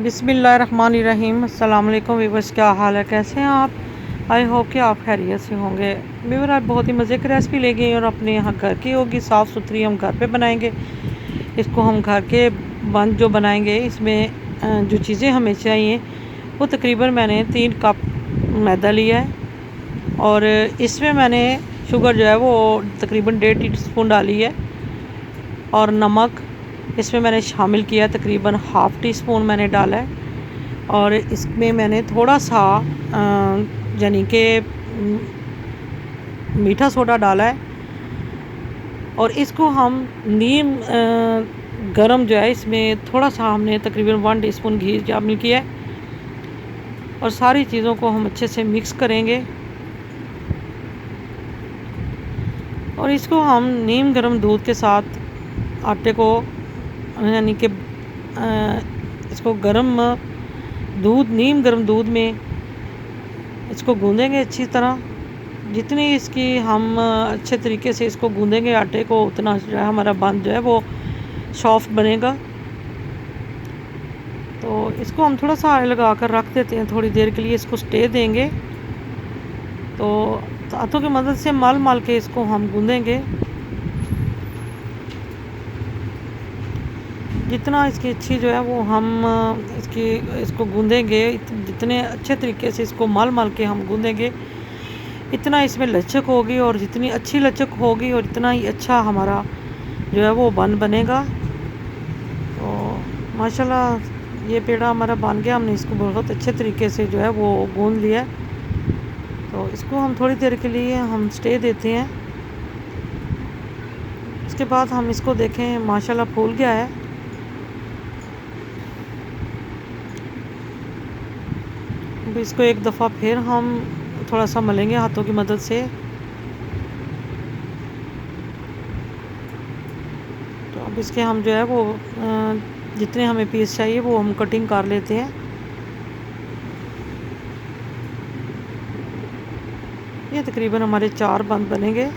बिस्मिल्लाहिर्रहमानिर्रहीम। अस्सलाम वालेकुम व्यूअर्स, क्या हाल है, कैसे हैं आप। आई होप कि आप खैरियत से होंगे। व्यूअर आज बहुत ही मज़े की रेसिपी ले गई और अपने यहाँ घर की होगी, साफ़ सुथरी, हम घर पे बनाएंगे इसको। हम घर के बंद जो बनाएंगे, इसमें जो चीज़ें हमें चाहिए वो तकरीबन मैंने 3 कप मैदा लिया है और इसमें मैंने शुगर जो है वो तकरीबन 1.5 टीस्पून डाली है और नमक इसमें मैंने शामिल किया, तकरीबन ½ टीस्पून मैंने डाला है और इसमें मैंने थोड़ा सा यानी कि मीठा सोडा डाला है और इसको हम नीम गरम जो है, इसमें थोड़ा सा हमने तकरीबन 1 टीस्पून घी शामिल किया है और सारी चीज़ों को हम अच्छे से मिक्स करेंगे और इसको हम नीम गरम दूध के साथ आटे को यानी कि इसको नीम गरम दूध में इसको गूंदेंगे अच्छी तरह। जितनी इसकी हम अच्छे तरीके से इसको गूंदेंगे आटे को, उतना जो है हमारा बन जो है वो सॉफ्ट बनेगा। तो इसको हम थोड़ा सा ऑयल लगा कर रख देते हैं, थोड़ी देर के लिए इसको स्टे देंगे। तो हाथों की मदद से मल के इसको हम गूंदेंगे। जितना इसकी अच्छी जो है वो हम इसको गूंदेंगे, जितने अच्छे तरीके से इसको मल के हम गूंदेंगे, इतना इसमें लचक होगी और जितनी अच्छी लचक होगी और इतना ही अच्छा हमारा जो है वो बनेगा। तो माशाल्लाह ये पेड़ा हमारा बन गया। हमने इसको बहुत अच्छे तरीके से जो है वो गूंद लिया। तो इसको हम थोड़ी देर के लिए हम स्टे देते हैं। उसके बाद हम इसको देखें, माशाल्लाह फूल गया है। इसको एक दफ़ा फिर हम थोड़ा सा मलेंगे हाथों की मदद से। तो अब इसके हम जो है वो जितने हमें पीस चाहिए वो हम कटिंग कर लेते हैं। ये तकरीबन हमारे 4 बंद बनेंगे।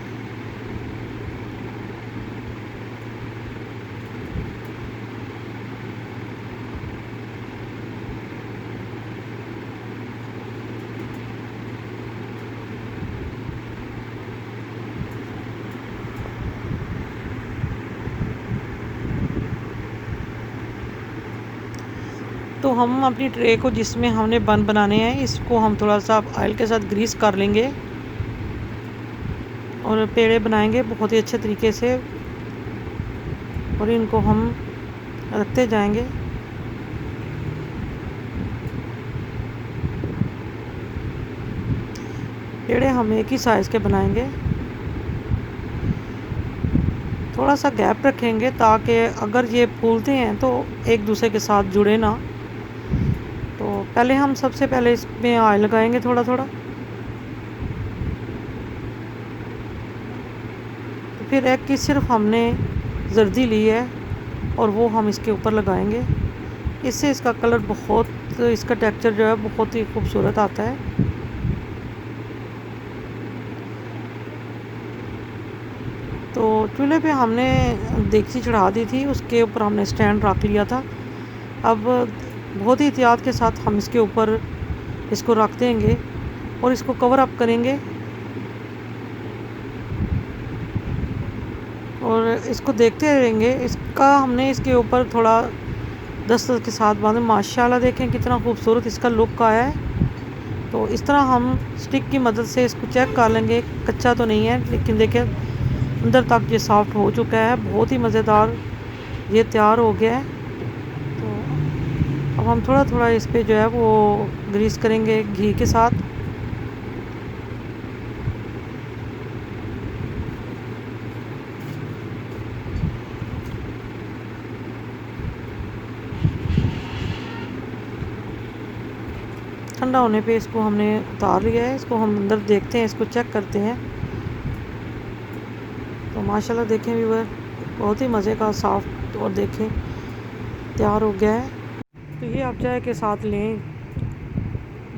तो हम अपनी ट्रे को जिसमें हमने बन बनाने हैं, इसको हम थोड़ा सा ऑयल के साथ ग्रीस कर लेंगे और पेड़े बनाएंगे बहुत ही अच्छे तरीके से और इनको हम रखते जाएंगे। पेड़े हम एक ही साइज़ के बनाएंगे, थोड़ा सा गैप रखेंगे ताकि अगर ये फूलते हैं तो एक दूसरे के साथ जुड़े ना। तो पहले हम सबसे पहले इसमें ऑयल लगाएंगे थोड़ा थोड़ा, तो फिर एक की सिर्फ हमने जर्दी ली है और वो हम इसके ऊपर लगाएंगे। इससे इसका कलर इसका टेक्सचर जो है बहुत ही खूबसूरत आता है। तो चूल्हे पे हमने देगची चढ़ा दी थी, उसके ऊपर हमने स्टैंड रख लिया था। अब बहुत ही एहतियात के साथ हम इसके ऊपर इसको रख देंगे और इसको कवर अप करेंगे और इसको देखते रहेंगे। हमने इसके ऊपर थोड़ा दस्तक के साथ बांधे। माशाल्लाह देखें कितना खूबसूरत इसका लुक आया है। तो इस तरह हम स्टिक की मदद से इसको चेक कर लेंगे, कच्चा तो नहीं है, लेकिन देखें अंदर तक ये सॉफ्ट हो चुका है। बहुत ही मज़ेदार ये तैयार हो गया है। तो अब हम थोड़ा थोड़ा इस पे जो है वो ग्रीस करेंगे घी के साथ। ठंडा होने पे इसको हमने उतार लिया है। इसको हम अंदर देखते हैं, इसको चेक करते हैं। तो माशाल्लाह देखें व्यूअर, बहुत ही मज़े का सॉफ्ट और देखें तैयार हो गया है। तो ये आप चाय के साथ लें,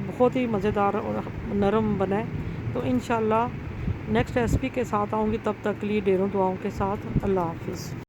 बहुत ही मज़ेदार और नरम बना है। तो इंशाल्लाह नेक्स्ट रेसिपी के साथ आऊँगी, तब तक के लिए ढेरों दुआओं के साथ। अल्लाह हाफिज़।